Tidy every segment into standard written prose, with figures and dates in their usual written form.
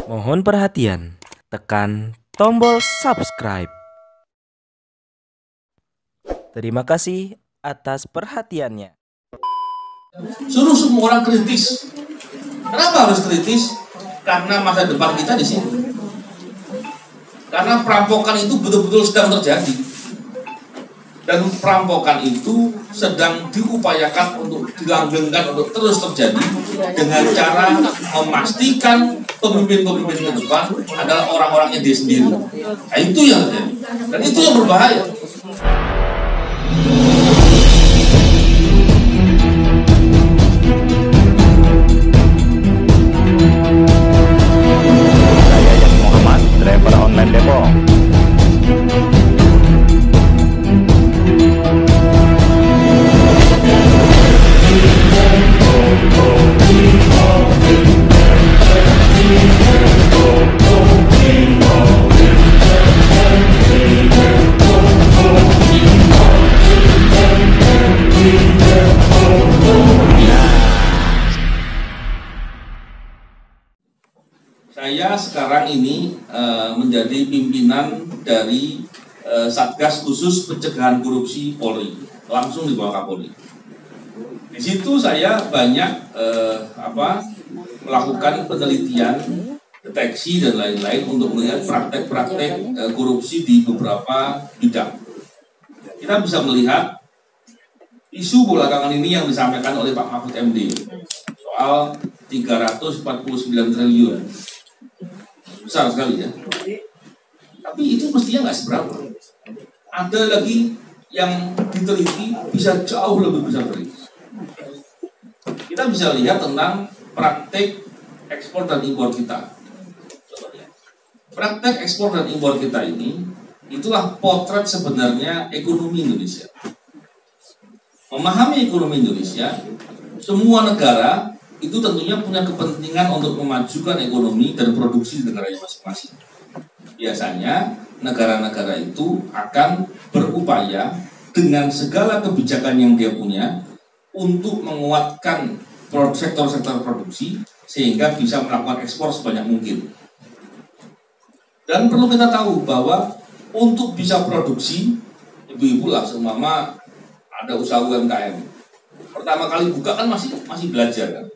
Mohon perhatian, tekan tombol subscribe. Terima kasih atas perhatiannya. Suruh semua orang kritis. Kenapa harus kritis? Karena masa depan kita di sini. Karena perampokan itu betul-betul sedang terjadi. Dan perampokan itu sedang diupayakan untuk dilanggengkan untuk terus terjadi dengan cara memastikan pemimpin-pemimpin ke depan adalah orang-orangnya dia sendiri. Nah, itu yang terjadi. Dan itu yang berbahaya. Saya Yasmin Muhammad, driver online Depok. Saya sekarang ini menjadi pimpinan dari Satgas Khusus Pencegahan Korupsi Polri, langsung di bawah Kapolri. Di situ saya banyak melakukan penelitian, deteksi dan lain-lain untuk melihat praktek-praktek korupsi di beberapa bidang. Kita bisa melihat isu belakangan ini yang disampaikan oleh Pak Mahfud MD soal 349 triliun. Besar sekali ya. Tapi itu mestinya nggak seberapa. Ada lagi yang diteliti bisa jauh lebih besar dari itu. Kita bisa lihat tentang praktek ekspor dan impor kita. Praktek ekspor dan impor kita ini, itulah potret sebenarnya ekonomi Indonesia. Memahami ekonomi Indonesia, semua negara itu tentunya punya kepentingan untuk memajukan ekonomi dan produksi di negaranya masing-masing. Biasanya negara-negara itu akan berupaya dengan segala kebijakan yang dia punya untuk menguatkan sektor-sektor produksi sehingga bisa melakukan ekspor sebanyak mungkin. Dan perlu kita tahu bahwa untuk bisa produksi, ibu-ibu lah seumpama ada usaha UMKM. Pertama kali buka kan masih belajar kan.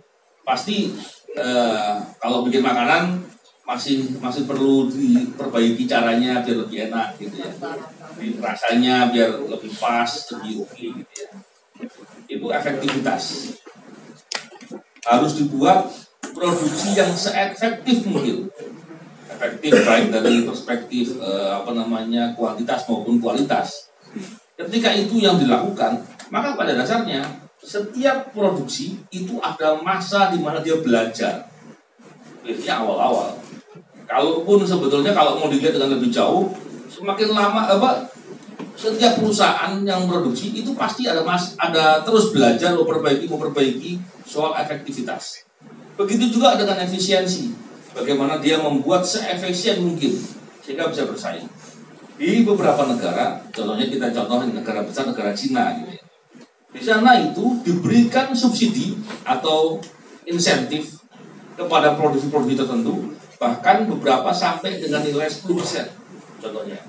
Pasti kalau bikin makanan masih perlu diperbaiki caranya biar lebih enak gitu ya. Rasanya biar lebih pas, lebih oke gitu ya. Itu efektivitas. Harus dibuat produksi yang seefektif mungkin. Efektif baik dari perspektif kuantitas maupun kualitas. Ketika itu yang dilakukan, maka pada dasarnya setiap produksi itu ada masa di mana dia belajar. Biasanya awal-awal. Kalaupun sebetulnya kalau mau dilihat dengan lebih jauh, semakin lama setiap perusahaan yang produksi itu pasti ada terus belajar memperbaiki soal efektivitas. Begitu juga dengan efisiensi. Bagaimana dia membuat seefisien mungkin sehingga bisa bersaing. Di beberapa negara, contohnya kita contohin negara besar, negara Cina gitu ya. Di sana itu diberikan subsidi atau insentif kepada produksi-produksi tertentu, bahkan beberapa sampai dengan nilai 10%. Contohnya,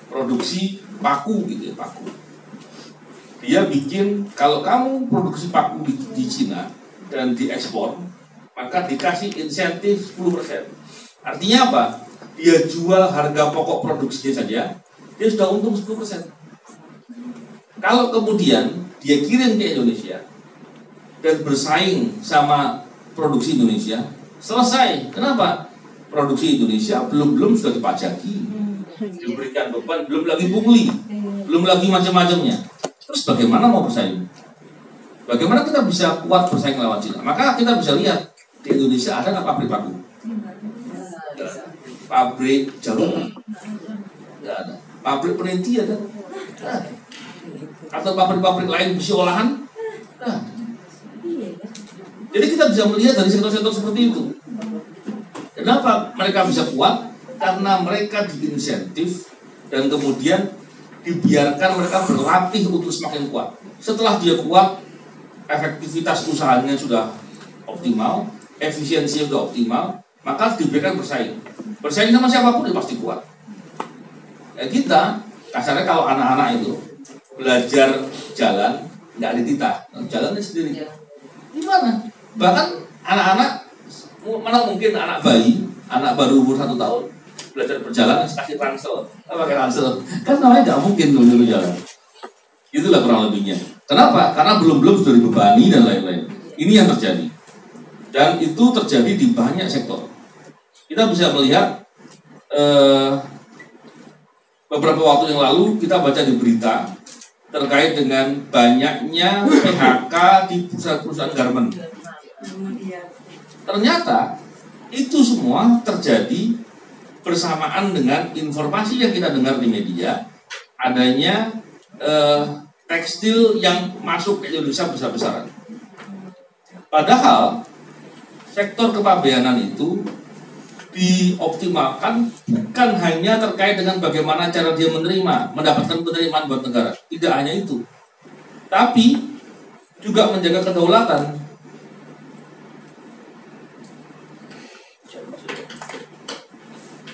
produksi paku gitu ya, paku. Dia bikin, kalau kamu produksi paku di Cina dan diekspor, maka dikasih insentif 10%. Artinya apa? Dia jual harga pokok produksinya saja, dia sudah untung 10%. Kalau kemudian dia kirim ke Indonesia dan bersaing sama produksi Indonesia, selesai. Kenapa? Produksi Indonesia belum sudah dipajaki, diberikan beban, belum lagi pungli, belum lagi macam-macamnya. Terus bagaimana mau bersaing? Bagaimana kita bisa kuat bersaing lawan Cina? Maka kita bisa lihat di Indonesia ada nggak pabrik paku? Pabrik jarum? Nggak ada. Pabrik peneliti ada? Nggak ada. Atau pabrik-pabrik lain besi olahan? Nah. Jadi kita bisa melihat dari sektor-sektor seperti itu. Kenapa mereka bisa kuat? Karena mereka diinsentif dan kemudian dibiarkan mereka berlatih untuk semakin kuat. Setelah dia kuat, efektivitas usahanya sudah optimal, efisiensinya sudah optimal, maka diberikan bersaing. Bersaing sama siapapun dia pasti kuat. Kita kasarnya kalau anak-anak itu belajar jalan nggak dititah, jalannya sendiri. Gimana? Bahkan anak-anak, mana mungkin anak bayi, anak baru umur 1 tahun belajar berjalan kasih ransel, pakai ransel, kan namanya nggak mungkin dulu jalan. Itulah kurang lebihnya. Kenapa? Karena belum sudah dibebani dan lain-lain. Ini yang terjadi, dan itu terjadi di banyak sektor. Kita bisa melihat beberapa waktu yang lalu kita baca di berita terkait dengan banyaknya PHK di perusahaan-perusahaan garment. Ternyata itu semua terjadi bersamaan dengan informasi yang kita dengar di media, adanya tekstil yang masuk ke Indonesia besar-besaran. Padahal sektor kepabeanan itu dioptimalkan bukan hanya terkait dengan bagaimana cara dia mendapatkan penerimaan buat negara. Tidak hanya itu, tapi juga menjaga kedaulatan.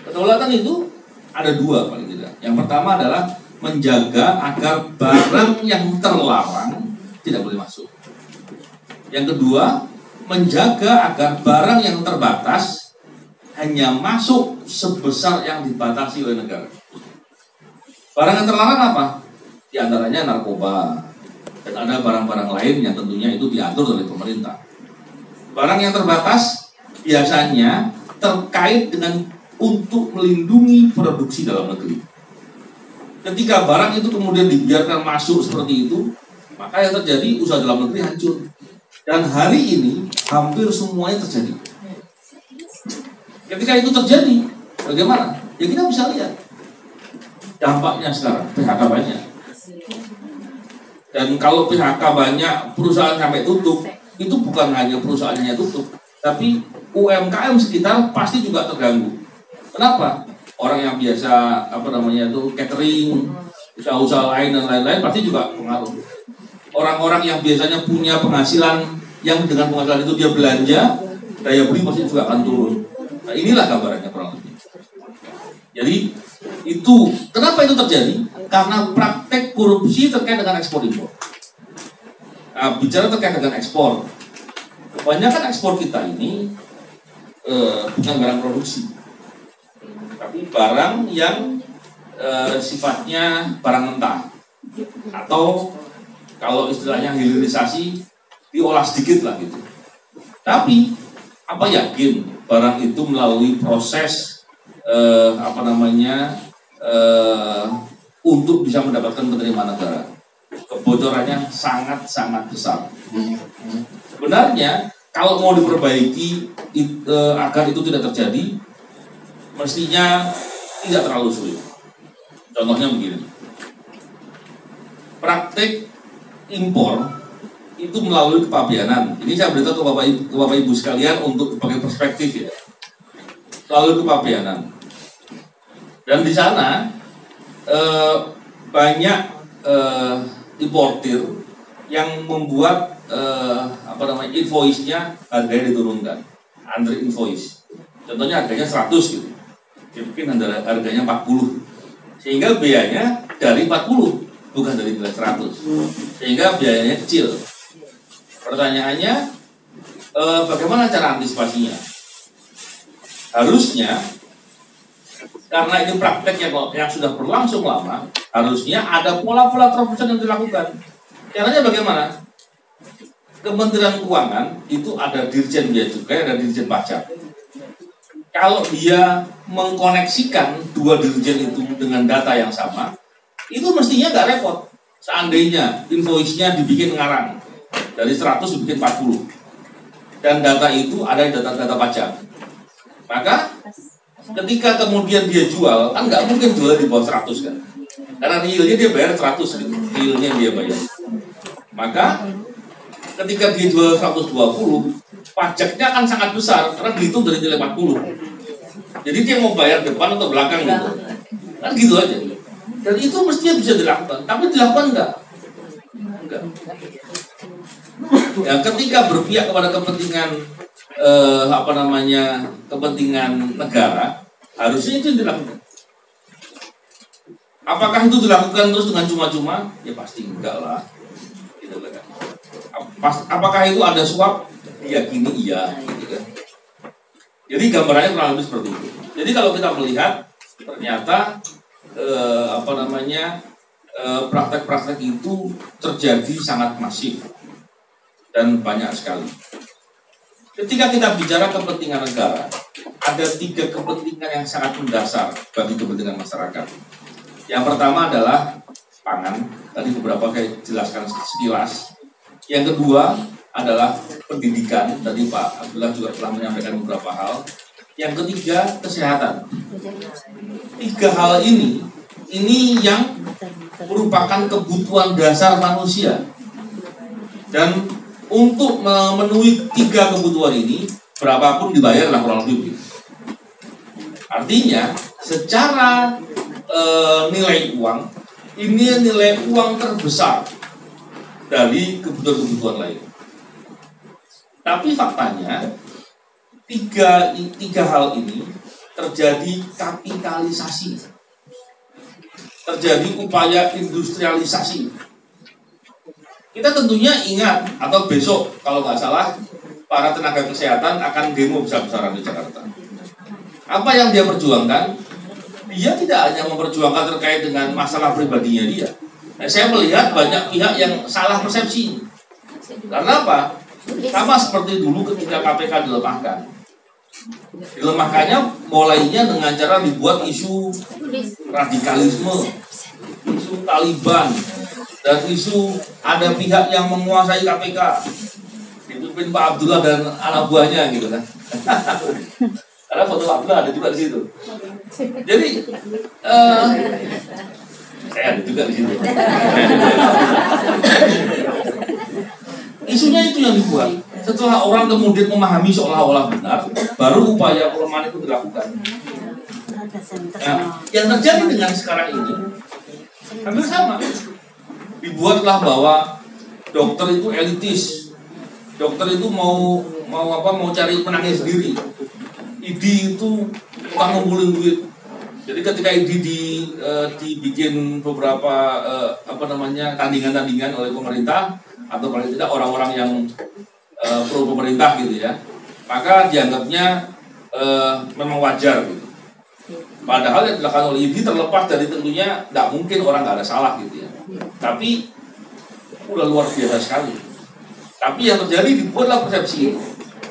Kedaulatan itu ada 2 paling tidak. Yang pertama adalah menjaga agar barang yang terlarang tidak boleh masuk. Yang kedua, menjaga agar barang yang terbatas hanya masuk sebesar yang dibatasi oleh negara. Barang yang terlarang apa? Di antaranya narkoba, dan ada barang-barang lain yang tentunya itu diatur oleh pemerintah. Barang yang terbatas biasanya terkait dengan untuk melindungi produksi dalam negeri. Ketika barang itu kemudian dibiarkan masuk seperti itu, maka yang terjadi usaha dalam negeri hancur. Dan hari ini hampir semuanya terjadi. Ketika itu terjadi, bagaimana? Ya kita bisa lihat dampaknya sekarang, PHK banyak. Dan kalau PHK banyak, perusahaan sampai tutup, itu bukan hanya perusahaannya tutup, tapi UMKM sekitar pasti juga terganggu. Kenapa? Orang yang biasa catering, usaha-usaha lain dan lain-lain pasti juga pengaruh. Orang-orang yang biasanya punya penghasilan yang dengan penghasilan itu dia belanja, daya beli pasti juga akan turun. Nah, inilah gambarannya kurang lebih. Jadi itu kenapa itu terjadi? Karena praktek korupsi terkait dengan ekspor impor. Nah, bicara terkait dengan ekspor, kebanyakan ekspor kita ini bukan barang produksi, tapi barang yang sifatnya barang mentah, atau kalau istilahnya hilirisasi, diolah sedikit lah gitu. Tapi apa yakin barang itu melalui proses untuk bisa mendapatkan penerimaan negara? Kebocorannya sangat-sangat besar. Sebenarnya kalau mau diperbaiki agar itu tidak terjadi, mestinya tidak terlalu sulit. Contohnya begini, praktek impor itu melalui kepabeanan. Ini saya beritahu ke Bapak Ibu sekalian untuk sebagai perspektif ya. Melalui kepabeanan. Dan di sana banyak importir yang membuat invoice-nya harganya diturunkan, under invoice. Contohnya harganya 100 gitu. Dia bikin harganya 40. Sehingga biayanya dari 40 bukan dari 100. Sehingga biayanya kecil. Pertanyaannya, bagaimana cara antisipasinya? Harusnya, karena ini praktek yang sudah berlangsung lama, harusnya ada pola-pola terobosan yang dilakukan. Caranya bagaimana? Kementerian Keuangan itu ada Dirjen Bea Cukai, ada Dirjen Pajak. Kalau dia mengkoneksikan 2 dirjen itu dengan data yang sama, itu mestinya nggak repot. Seandainya invoice-nya dibikin ngarang, dari 100 dibikin 40, dan data itu ada data-data pajak. Maka ketika kemudian dia jual, kan nggak mungkin jual di bawah 100 kan, karena realnya dia bayar 100 gitu, realnya dia bayar. Maka ketika dia jual 120, pajaknya akan sangat besar karena dihitung dari nilai 40. Jadi dia mau bayar depan atau belakang gitu, kan gitu aja. Dan itu mestinya bisa dilakukan, tapi dilakukan enggak? Ya, ketika berpihak kepada kepentingan kepentingan negara, harusnya itu yang dilakukan. Apakah itu dilakukan terus dengan cuma-cuma? Ya pasti enggak lah. Gitu kan. Apakah itu ada suap? Diyakini iya. Gitu kan. Jadi gambarannya kurang lebih seperti itu. Jadi kalau kita melihat ternyata praktek-praktek itu terjadi sangat masif dan banyak sekali. Ketika kita bicara kepentingan negara, ada 3 kepentingan yang sangat mendasar bagi kepentingan masyarakat. Yang pertama adalah pangan, tadi beberapa saya jelaskan sekilas. Yang kedua adalah pendidikan, tadi Pak Abdullah juga telah menyampaikan beberapa hal. Yang ketiga, kesehatan. 3 hal ini yang merupakan kebutuhan dasar manusia. Dan untuk memenuhi 3 kebutuhan ini, berapapun dibayarlah kurang lebih. Artinya, secara nilai uang, ini nilai uang terbesar dari kebutuhan-kebutuhan lain. Tapi faktanya, tiga hal ini terjadi kapitalisasi, terjadi upaya industrialisasi. Kita tentunya ingat, atau besok kalau nggak salah, para tenaga kesehatan akan demo besar-besaran di Jakarta. Apa yang dia perjuangkan? Dia tidak hanya memperjuangkan terkait dengan masalah pribadinya dia. Saya melihat banyak pihak yang salah persepsi. Karena apa? Sama seperti dulu ketika KPK dilemahkan. Dilemahkannya mulainya dengan cara dibuat isu radikalisme, isu Taliban, dan isu ada pihak yang menguasai KPK. Dipimpin Pak Abdullah dan anak buahnya gitu kan. Karena foto Abdullah ada juga di situ. Jadi saya ada juga di situ. Isunya itu yang dibuat. Setelah orang kemudian memahami seolah-olah benar, baru upaya pelemahan itu dilakukan. Nah, yang terjadi dengan sekarang ini hampir sama. Dibuatlah bahwa dokter itu elitis, dokter itu mau cari menangnya sendiri. ID itu tukang ngumpulin duit. Jadi ketika ID dibikin beberapa tandingan-tandingan oleh pemerintah atau paling tidak orang-orang yang pro pemerintah gitu ya, maka dianggapnya memang wajar gitu. Padahal yang dilakukan oleh ID terlepas dari tentunya tidak mungkin orang nggak ada salah gitu ya. Tapi udah luar biasa sekali. Tapi yang terjadi dibuatlah persepsi ini.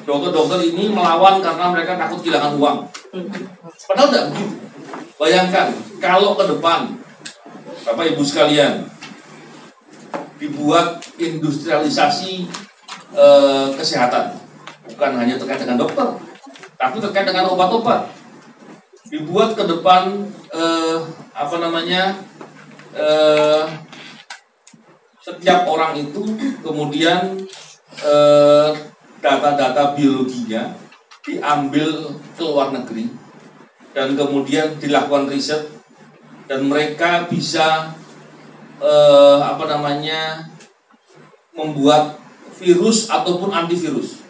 Dokter-dokter ini melawan karena mereka takut kehilangan uang. Padahal tidak begitu. Bayangkan kalau ke depan, Bapak Ibu sekalian, dibuat industrialisasi kesehatan, bukan hanya terkait dengan dokter, tapi terkait dengan obat-obat. Dibuat ke depan setiap orang itu kemudian data-data biologinya diambil ke luar negeri dan kemudian dilakukan riset dan mereka bisa membuat virus ataupun antivirus.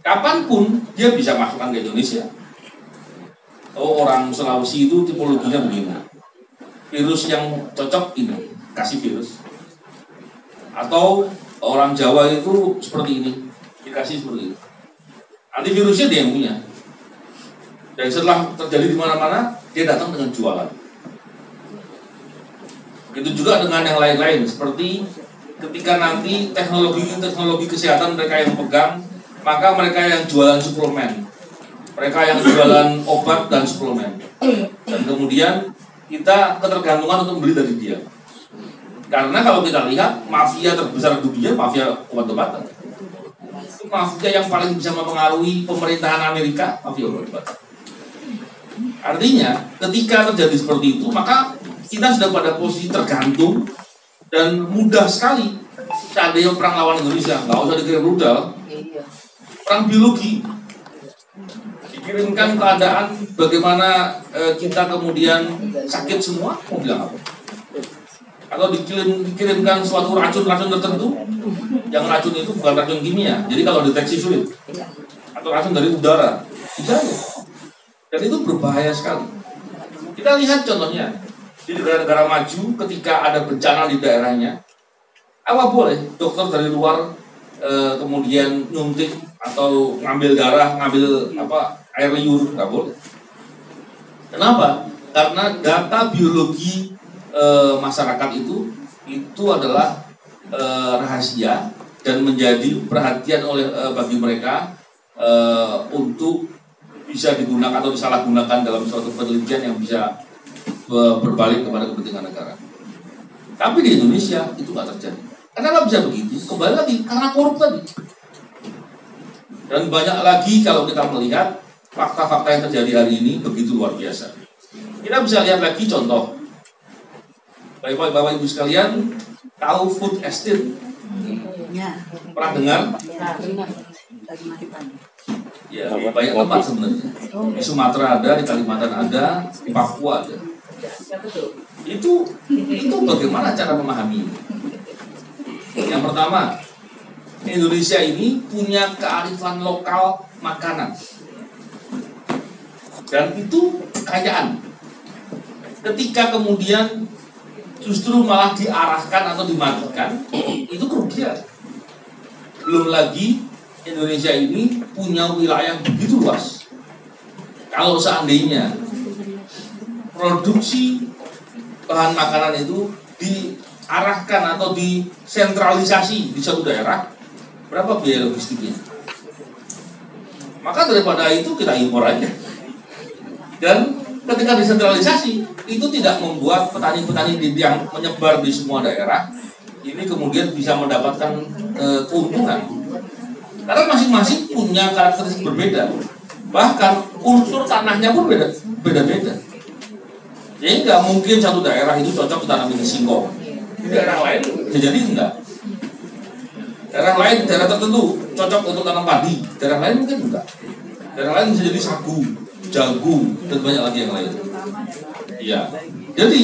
Kapanpun dia bisa masukkan ke Indonesia. Oh, orang Sulawesi itu tipologinya begini. Virus yang cocok ini, kasih virus. Atau orang Jawa itu seperti ini, dikasih seperti ini. Antivirusnya dia yang punya. Dan setelah terjadi di mana-mana, dia datang dengan jualan. Itu juga dengan yang lain-lain, seperti ketika nanti teknologi kesehatan mereka yang pegang, maka mereka yang jualan suplemen, mereka yang jualan obat dan suplemen. Dan kemudian kita ketergantungan untuk membeli dari dia. Karena kalau kita lihat, mafia terbesar dunia, mafia obat-obatan. Mafia yang paling bisa mempengaruhi pemerintahan Amerika, mafia obat-obatan. Artinya, ketika terjadi seperti itu, maka kita sudah pada posisi tergantung dan mudah sekali. Seandainya perang lawan Indonesia, nggak usah dikirim rudal, perang biologi. Dikirimkan keadaan bagaimana kita kemudian sakit semua, mau bilang apa? Atau dikirimkan suatu racun-racun tertentu, Yang racun itu bukan racun kimia, jadi kalau deteksi sulit. Atau racun dari udara, tidak. Dan itu berbahaya sekali. Kita lihat contohnya di negara-negara maju ketika ada bencana di daerahnya, apa boleh dokter dari luar kemudian nyuntik atau ngambil darah, ngambil air liur, nggak boleh. Kenapa? Karena data biologi masyarakat itu adalah rahasia dan menjadi perhatian bagi mereka untuk bisa digunakan atau disalahgunakan dalam suatu penelitian yang bisa berbalik kepada kepentingan negara. Tapi di Indonesia itu nggak terjadi. Kenapa bisa begitu? Kembali lagi karena korup tadi. Dan banyak lagi kalau kita melihat fakta-fakta yang terjadi hari ini begitu luar biasa. Kita bisa lihat lagi contoh. Bapak Ibu sekalian, tahu food estate? Pernah dengar? Ya, banyak tempat sebenarnya. Di Sumatera ada, di Kalimantan ada, di Papua ada. Itu bagaimana cara memahami? Yang pertama, Indonesia ini punya kearifan lokal makanan. Dan itu kekayaan. Ketika kemudian justru malah diarahkan atau dimatikan, itu kerugian. Belum lagi Indonesia ini punya wilayah begitu luas. Kalau seandainya produksi bahan makanan itu diarahkan atau disentralisasi di satu daerah, berapa biaya logistiknya? Maka daripada itu kita impor aja. Dan ketika disentralisasi, itu tidak membuat petani-petani yang menyebar di semua daerah ini kemudian bisa mendapatkan keuntungan. Karena masing-masing punya karakteristik berbeda. Bahkan unsur tanahnya pun beda-beda. Jadi nggak mungkin satu daerah itu cocok ditanamin singkong. Di daerah lain bisa jadi enggak. Daerah lain, daerah tertentu cocok untuk tanam padi. Daerah lain mungkin enggak. Daerah lain bisa jadi sagu, jagung, dan banyak lagi yang lain. Ya, jadi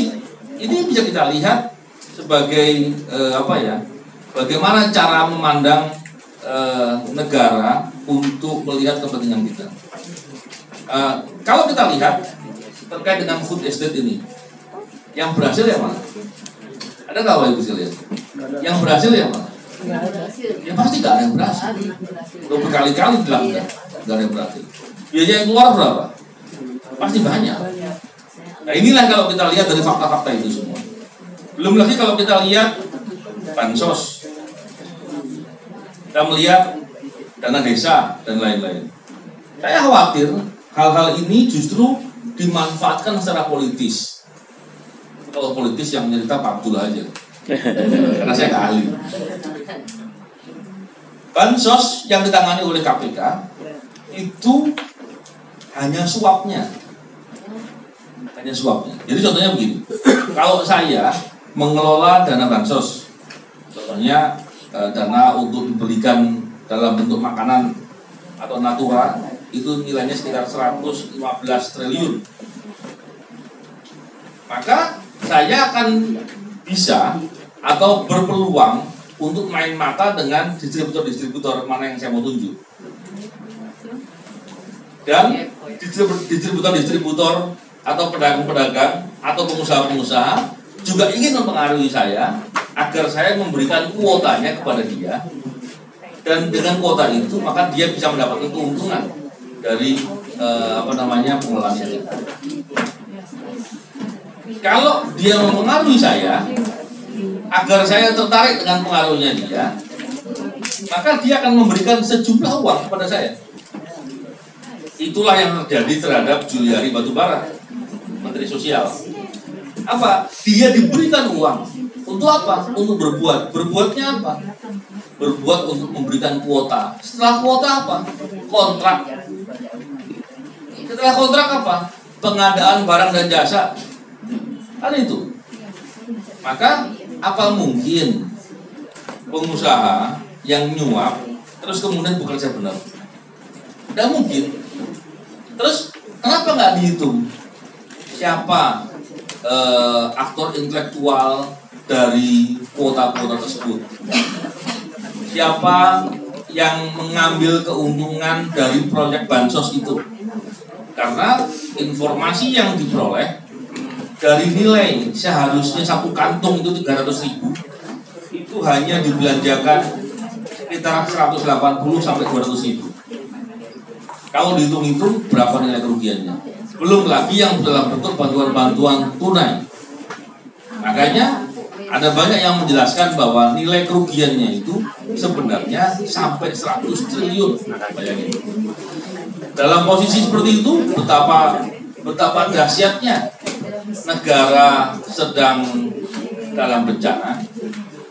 ini bisa kita lihat sebagai bagaimana cara memandang negara untuk melihat kepentingan kita. Kalau kita lihat terkait dengan food estate ini, yang berhasil yang mana? Ada nggak Bapak Ibu sekalian? Yang berhasil yang mana? Ya pasti nggak ada yang berhasil. Udah berkali-kali dilakukan, nggak ada yang berhasil. Biaya yang keluar berapa? Pasti banyak. Nah inilah kalau kita lihat dari fakta-fakta itu semua. Belum lagi kalau kita lihat bansos, kita melihat dana desa dan lain-lain. Saya khawatir hal-hal ini justru dimanfaatkan secara politis. Kalau politis yang cerita Pak Abdul aja, karena saya nggak ahli. Bansos yang ditangani oleh KPK itu hanya suapnya. Jadi contohnya begini, kalau saya mengelola dana bansos, contohnya dana untuk diberikan dalam bentuk makanan atau natura, itu nilainya sekitar 115 triliun. Maka saya akan bisa atau berpeluang untuk main mata dengan distributor-distributor mana yang saya mau tunjuk. Dan distributor-distributor atau pedagang-pedagang atau pengusaha-pengusaha juga ingin mempengaruhi saya agar saya memberikan kuotanya kepada dia, dan dengan kuota itu maka dia bisa mendapatkan keuntungan dari pengelolaan itu. Kalau dia mempengaruhi saya agar saya tertarik dengan pengaruhnya dia, maka dia akan memberikan sejumlah uang kepada saya. Itulah yang terjadi terhadap Juliari Batubara, Menteri Sosial. Apa? Dia diberikan uang. Untuk apa? Untuk berbuat. Berbuatnya apa? Berbuat untuk memberikan kuota. Setelah kuota apa? Kontrak. Setelah kontrak apa? Pengadaan barang dan jasa. Kan itu. Maka apa mungkin pengusaha yang nyuap terus kemudian bekerja benar? Tidak mungkin. Terus kenapa nggak dihitung siapa aktor intelektual dari kuota-kuota tersebut? siapa yang mengambil keuntungan dari proyek bansos itu. Karena informasi yang diperoleh dari nilai seharusnya satu kantung itu 300.000, itu hanya dibelanjakan sekitar 180 sampai 200.000. Kalau dihitung-hitung berapa nilai kerugiannya? Belum lagi yang dalam bentuk bantuan-bantuan tunai. Makanya ada banyak yang menjelaskan bahwa nilai kerugiannya itu sebenarnya sampai 100 triliun. Bayangin. Dalam posisi seperti itu, betapa dahsyatnya negara sedang dalam bencana,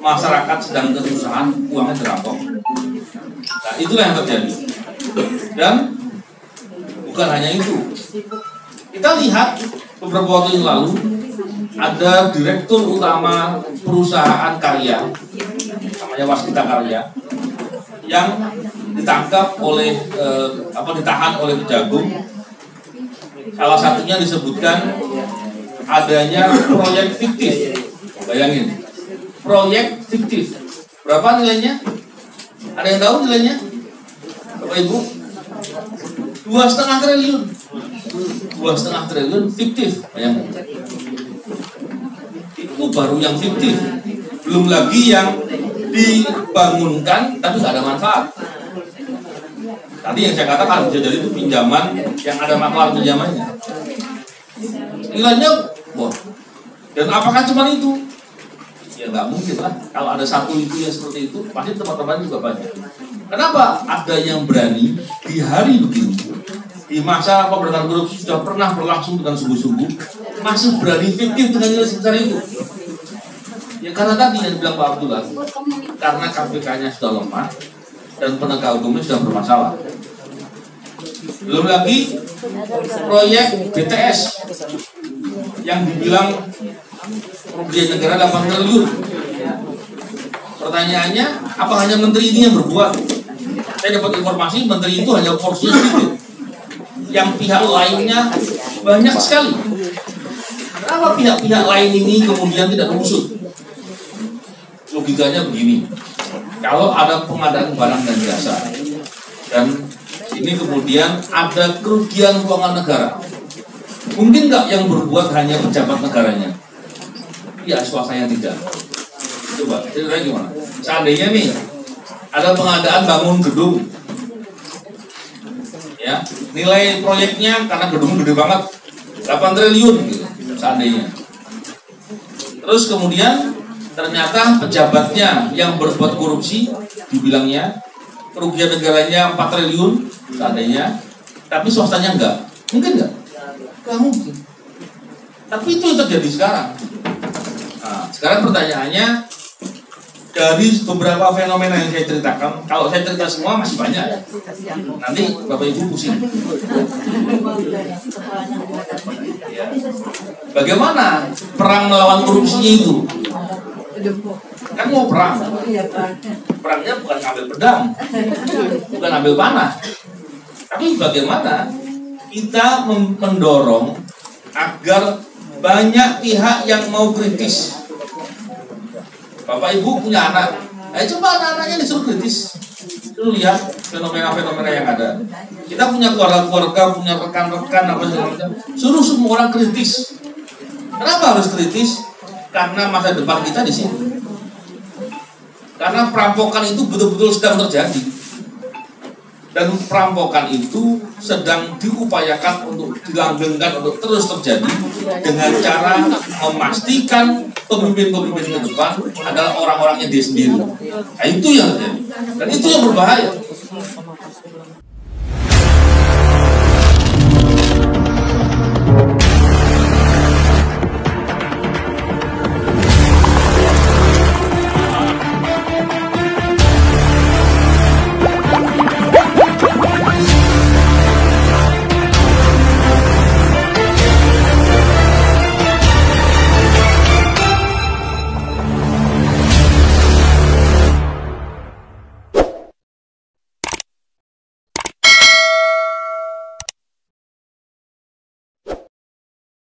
masyarakat sedang kesusahan, uangnya dirampok. Nah, itulah yang terjadi. Dan bukan hanya itu. Kita lihat beberapa waktu yang lalu ada direktur utama perusahaan karya, namanya Waskita Karya, yang ditangkap oleh ditahan oleh Kejagung. Salah satunya disebutkan adanya proyek fiktif. Bayangin, proyek fiktif. Berapa nilainya? Ada yang tahu nilainya? Bapak Ibu? 2,5 triliun. 2,5 triliun fiktif. Bayangin. Itu baru yang fiktif. Belum lagi yang dibangunkan tapi nggak ada manfaat. Tadi yang saya katakan bisa jadi itu pinjaman yang ada maklar pinjamannya. Nilainya, wah. Dan apakah cuma itu? Ya nggak mungkin lah. Kalau ada satu itu yang seperti itu, pasti teman-teman juga banyak. Kenapa ada yang berani di hari begini, di masa pemberantasan korupsi sudah pernah berlangsung dengan sungguh-sungguh, masih berani fiktif dengan nilai sebesar itu? Ya karena tadi yang dibilang Pak Abdullah, karena KPK-nya sudah lemah dan penegak hukumnya sudah bermasalah. Belum lagi proyek BTS yang dibilang kerugian negara 8 triliun. Pertanyaannya, apa hanya menteri ini yang berbuat? Saya dapat informasi menteri itu hanya porsinya sedikit. Yang pihak lainnya banyak sekali. Kenapa pihak-pihak lain ini kemudian tidak mengusut? Logikanya begini, kalau ada pengadaan barang dan jasa dan ini kemudian ada kerugian keuangan negara, mungkin nggak yang berbuat hanya pejabat negaranya? Ya, swastanya tidak. Coba, kira-kira gimana? Seandainya nih ada pengadaan bangun gedung, ya nilai proyeknya karena gedung gede banget 8 triliun gitu, seandainya. Terus kemudian ternyata pejabatnya yang berbuat korupsi, dibilangnya kerugian negaranya 4 triliun seandainya, tapi swastanya enggak. Mungkin enggak? Enggak mungkin. Tapi itu yang terjadi sekarang. Nah, sekarang pertanyaannya, dari beberapa fenomena yang saya ceritakan, kalau saya cerita semua masih banyak. Nanti Bapak Ibu pusing. Ya. Bagaimana perang melawan korupsinya itu? Kan mau perang. Perangnya bukan ngambil pedang, bukan ambil panah. Tapi bagaimana kita mendorong agar banyak pihak yang mau kritis. Bapak Ibu punya anak, coba anak-anaknya disuruh kritis. Dulu lihat fenomena-fenomena yang ada. Kita punya keluarga-keluarga, punya rekan-rekan apa segala macam. Suruh semua orang kritis. Kenapa harus kritis? Karena masa depan kita di sini. Karena perampokan itu betul-betul sedang terjadi. Dan perampokan itu sedang diupayakan untuk dilanggengkan untuk terus terjadi dengan cara memastikan pemimpin-pemimpin ke depan adalah orang-orangnya dia sendiri. Nah, itu yang terjadi. Dan itu yang berbahaya.